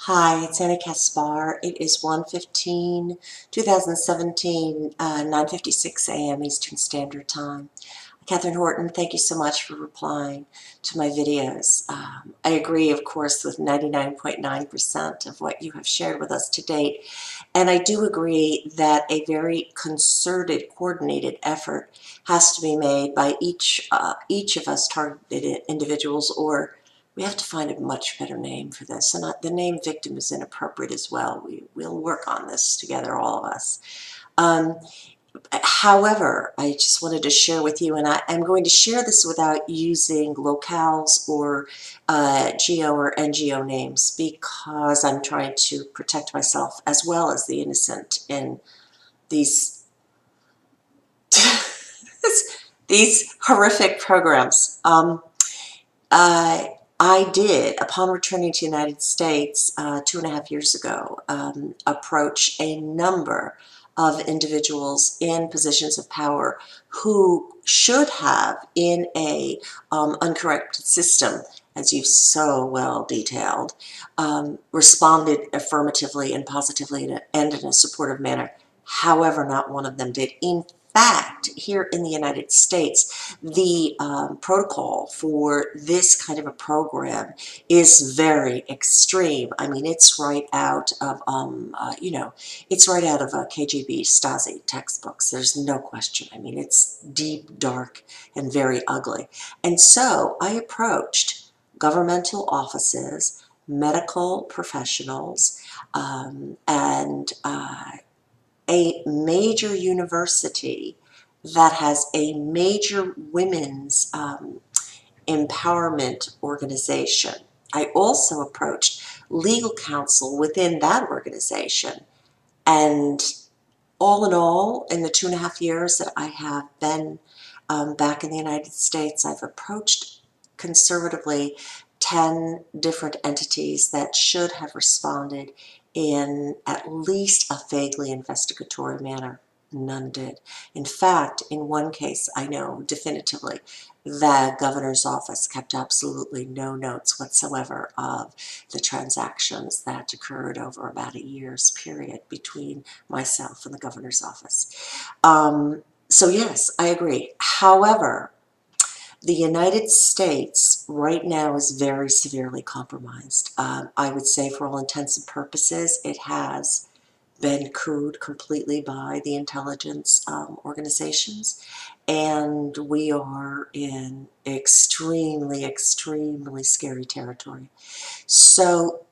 Hi, it's Anna Kaspar. It is 1:15, 2017, 9:56 a.m. Eastern Standard Time. Katherine Horton, thank you so much for replying to my videos. I agree, of course, with 99.9% of what you have shared with us to date. And I do agree that a very concerted, coordinated effort has to be made by each of us targeted individuals, or we have to find a much better name for this. And the name victim is inappropriate as well. We'll work on this together, all of us. Um, However, I just wanted to share with you, and I'm going to share this without using locales or geo or NGO names, because I'm trying to protect myself as well as the innocent in these these horrific programs. I did, upon returning to the United States 2.5 years ago, approach a number of individuals in positions of power who should have, in a uncorrected system, as you've so well detailed, responded affirmatively and positively and in a supportive manner. However, not one of them did. In fact, here in the United States, the protocol for this kind of a program is very extreme. I mean, it's right out of, it's right out of KGB Stasi textbooks. There's no question. I mean, it's deep, dark, and very ugly. And so I approached governmental offices, medical professionals, and a major university that has a major women's empowerment organization. I also approached legal counsel within that organization. And all in all, in the 2.5 years that I have been back in the United States, I've approached conservatively 10 different entities that should have responded in at least a vaguely investigatory manner. None did. In fact, in one case, I know definitively the governor's office kept absolutely no notes whatsoever of the transactions that occurred over about a year's period between myself and the governor's office. So yes, I agree. However, the United States right now is very severely compromised. I would say, for all intents and purposes, it has been couped completely by the intelligence organizations, and we are in extremely, extremely scary territory. So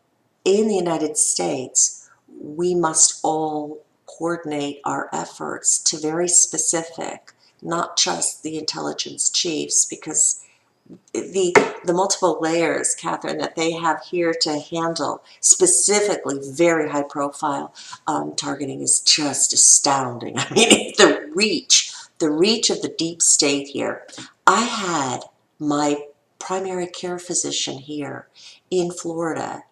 in the United States, we must all coordinate our efforts to very specific, not just the intelligence chiefs, because the multiple layers, Catherine, that they have here to handle specifically very high profile targeting is just astounding. I mean, the reach of the deep state here. I had my primary care physician here in Florida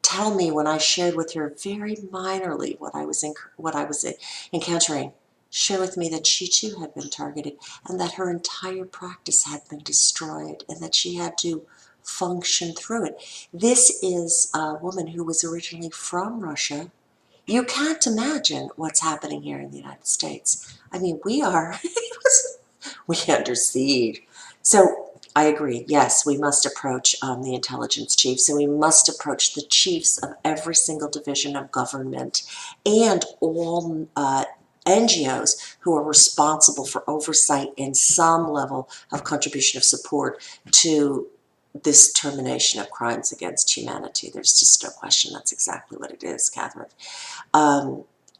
tell me, when I shared with her very minorly what I was encountering, share with me that she too had been targeted, and that her entire practice had been destroyed, and that she had to function through it. This is a woman who was originally from Russia. You can't imagine what's happening here in the United States. I mean, we are we under siege. So I agree. Yes, we must approach the intelligence chiefs, and we must approach the chiefs of every single division of government and all NGOs who are responsible for oversight and some level of contribution of support to this termination of crimes against humanity. There's just no question that's exactly what it is, Catherine.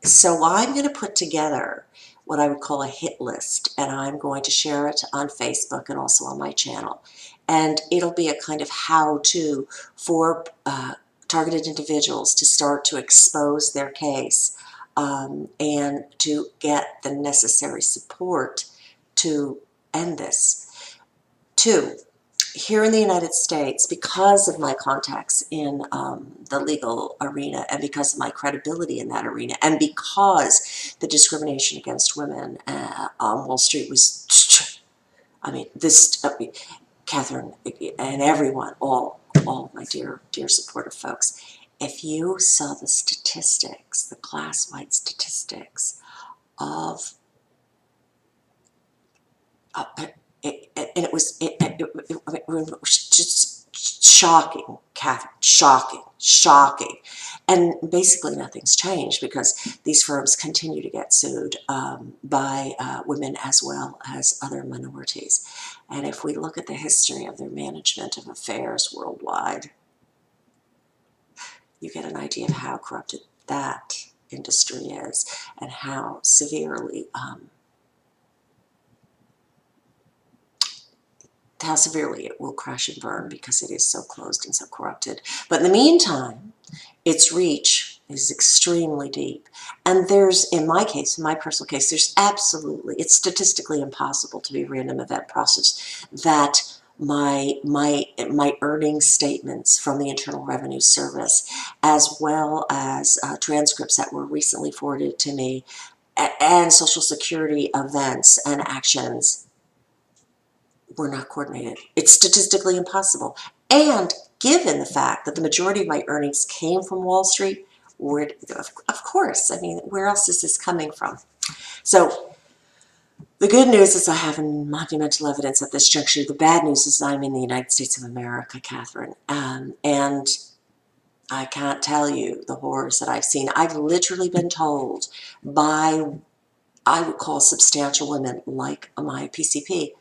So I'm going to put together what I would call a hit list, and I'm going to share it on Facebook and also on my channel. And it'll be a kind of how-to for targeted individuals to start to expose their case and to get the necessary support to end this. 2, here in the United States, because of my contacts in the legal arena, and because of my credibility in that arena, and because the discrimination against women on Wall Street was, I mean, Catherine and everyone, all all of my dear, dear supportive folks, if you saw the statistics, the class-wide statistics of it was just shocking, Katherine, shocking. And basically nothing's changed because these firms continue to get sued by women as well as other minorities. And if we look at the history of their management of affairs worldwide, you get an idea of how corrupted that industry is and how severely it will crash and burn because it is so closed and so corrupted. But in the meantime, its reach is extremely deep. And there's, in my case, in my personal case, there's absolutely, it's statistically impossible to be a random event process that my earnings statements from the Internal Revenue Service, as well as transcripts that were recently forwarded to me, and Social Security events and actions were not coordinated. It's statistically impossible. And given the fact that the majority of my earnings came from Wall Street, of course, I mean, where else is this coming from? So the good news is I have monumental evidence at this juncture. The bad news is I'm in the United States of America, Katherine, and I can't tell you the horrors that I've seen. I've literally been told by, I would call substantial women like my PCP,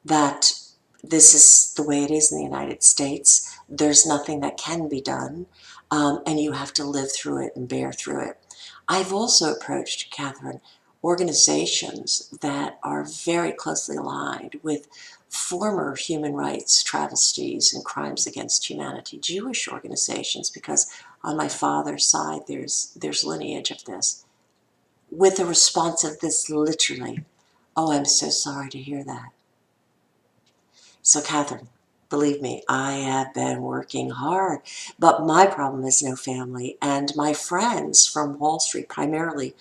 that this is the way it is in the United States. There's nothing that can be done, and you have to live through it and bear through it. I've also approached, Katherine, organizations that are very closely aligned with former human rights travesties and crimes against humanity, Jewish organizations, because on my father's side there's lineage of this, with a response of this literally, "Oh, I'm so sorry to hear that." So, Katherine, believe me, I have been working hard, but my problem is no family, and my friends from Wall Street primarily,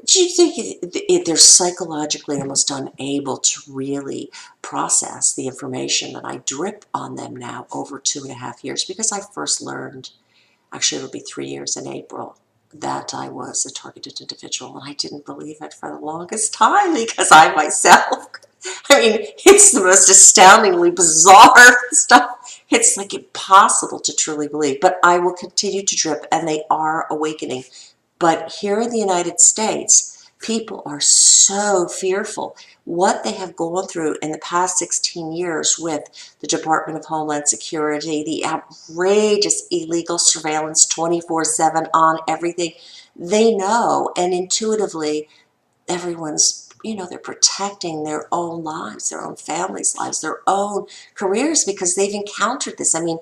do you think they're psychologically almost unable to really process the information that I drip on them now over 2.5 years? Because I first learned, actually it'll be 3 years in April, that I was a targeted individual, and I didn't believe it for the longest time because I myself, I mean, it's the most astoundingly bizarre stuff. It's like impossible to truly believe, but I will continue to drip, and they are awakening. But here in the United States, people are so fearful. What they have gone through in the past 16 years with the Department of Homeland Security, the outrageous illegal surveillance 24/7 on everything, they know, and intuitively everyone's, they're protecting their own lives, their own families' lives, their own careers, because they've encountered this. I mean,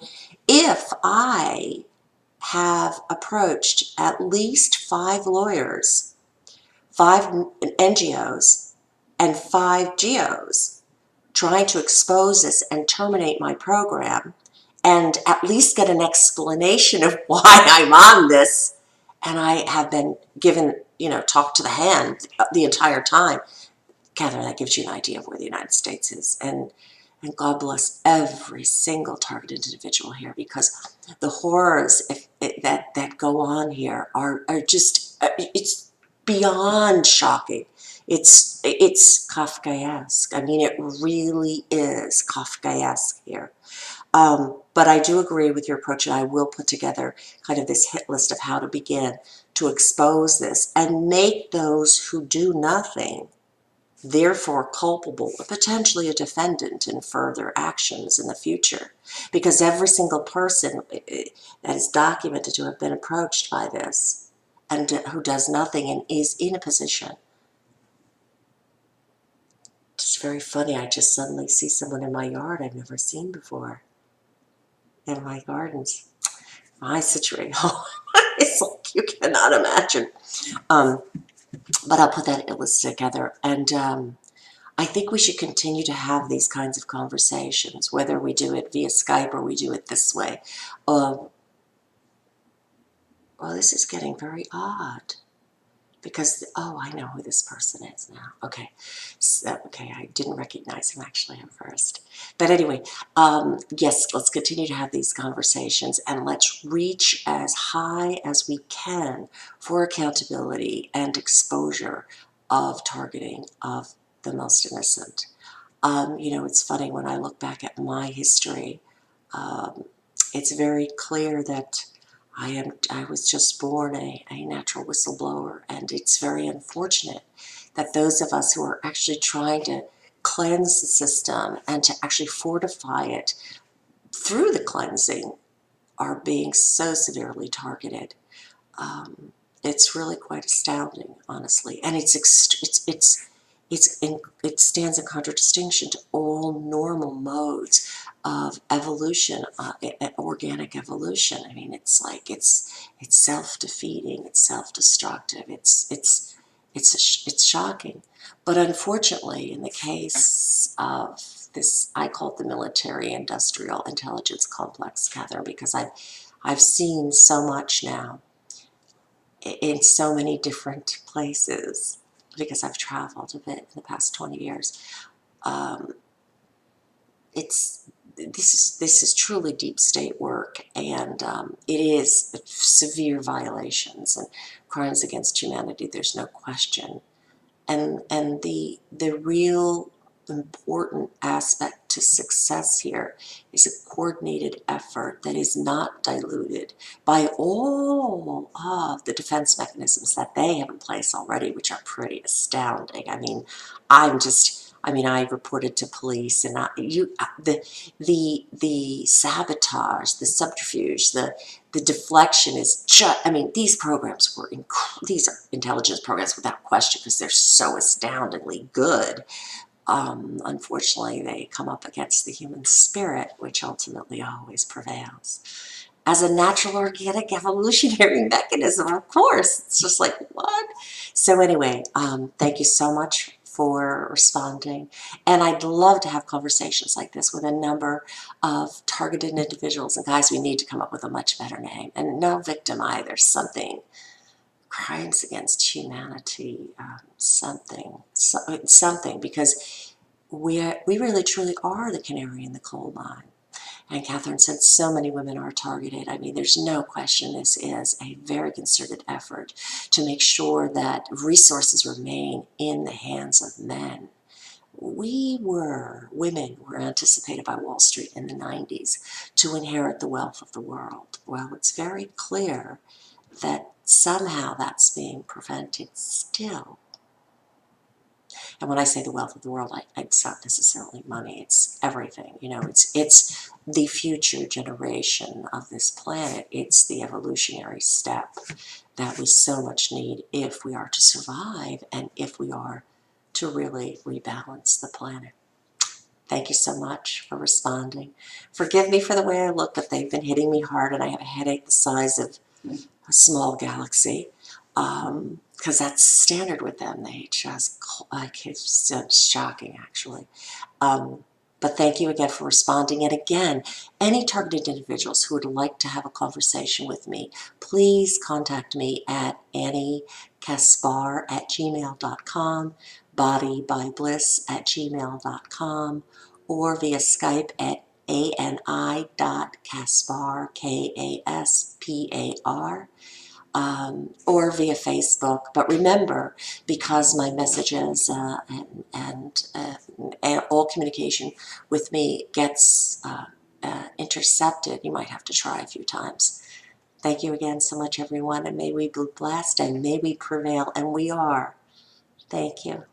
if I have approached at least 5 lawyers, 5 NGOs, and 5 GOs trying to expose this and terminate my program and at least get an explanation of why I'm on this, and I have been given, talk to the hand the entire time. Katherine, that gives you an idea of where the United States is. And God bless every single targeted individual here, because the horrors that go on here are just, it's beyond shocking. It's Kafkaesque. I mean, it really is Kafkaesque here. But I do agree with your approach, and I will put together kind of this hit list of how to begin to expose this and make those who do nothing therefore culpable, or potentially a defendant in further actions in the future. Because every single person that is documented to have been approached by this and who does nothing and is in a position. It's very funny, I just suddenly see someone in my yard I've never seen before. In my gardens. My situation, it's like you cannot imagine. But I'll put that list together, and I think we should continue to have these kinds of conversations, whether we do it via Skype or we do it this way. Well, this is getting very odd. because, oh, I know who this person is now. Okay, so, okay, I didn't recognize him actually at first. But anyway, yes, let's continue to have these conversations, and let's reach as high as we can for accountability and exposure of targeting of the most innocent. You know, it's funny when I look back at my history, um, it's very clear that I was just born a natural whistleblower, and it's very unfortunate that those of us who are actually trying to cleanse the system and to actually fortify it through the cleansing are being so severely targeted. It's really quite astounding, honestly, and it stands in contradistinction to all normal modes of evolution, organic evolution. I mean, it's like it's self-defeating, it's self-destructive, it's shocking. But unfortunately, in the case of this, I call it the military-industrial intelligence complex, Catherine, because I've seen so much now in so many different places because I've traveled a bit in the past 20 years. Um, this is truly deep state work, and it is severe violations and crimes against humanity. There's no question. And the real important aspect to success here is a coordinated effort that is not diluted by all of the defense mechanisms that they have in place already, which are pretty astounding. I mean, I reported to police, and the sabotage, the subterfuge, the deflection is just, I mean, these programs were, these are intelligence programs without question because they're so astoundingly good. Unfortunately, they come up against the human spirit, which ultimately always prevails. As a natural organic evolutionary mechanism, of course, it's just like, what? So anyway, thank you so much for responding. And I'd love to have conversations like this with a number of targeted individuals. And guys, we need to come up with a much better name. And no victim either, something. Crimes against humanity, something, because we really truly are the canary in the coal mine. And Catherine said so many women are targeted. I mean, there's no question this is a very concerted effort to make sure that resources remain in the hands of men. Women were anticipated by Wall Street in the 90s to inherit the wealth of the world. Well, it's very clear that somehow that's being prevented still. And when I say the wealth of the world, it's not necessarily money, it's everything. You know, it's the future generation of this planet. It's the evolutionary step that we so much need if we are to survive and if we are to really rebalance the planet. Thank you so much for responding. Forgive me for the way I look, but they've been hitting me hard, and I have a headache the size of a small galaxy, because that's standard with them. They just, like, it's shocking, actually. But thank you again for responding. And again, any targeted individuals who would like to have a conversation with me, please contact me at anniecaspar@gmail.com, bodybybliss@gmail.com, or via Skype at ani.caspar, Kaspar, or via Facebook. But remember, because my messages and all communication with me gets intercepted, you might have to try a few times. Thank you again so much, everyone, and may we be blessed and may we prevail, and we are. Thank you.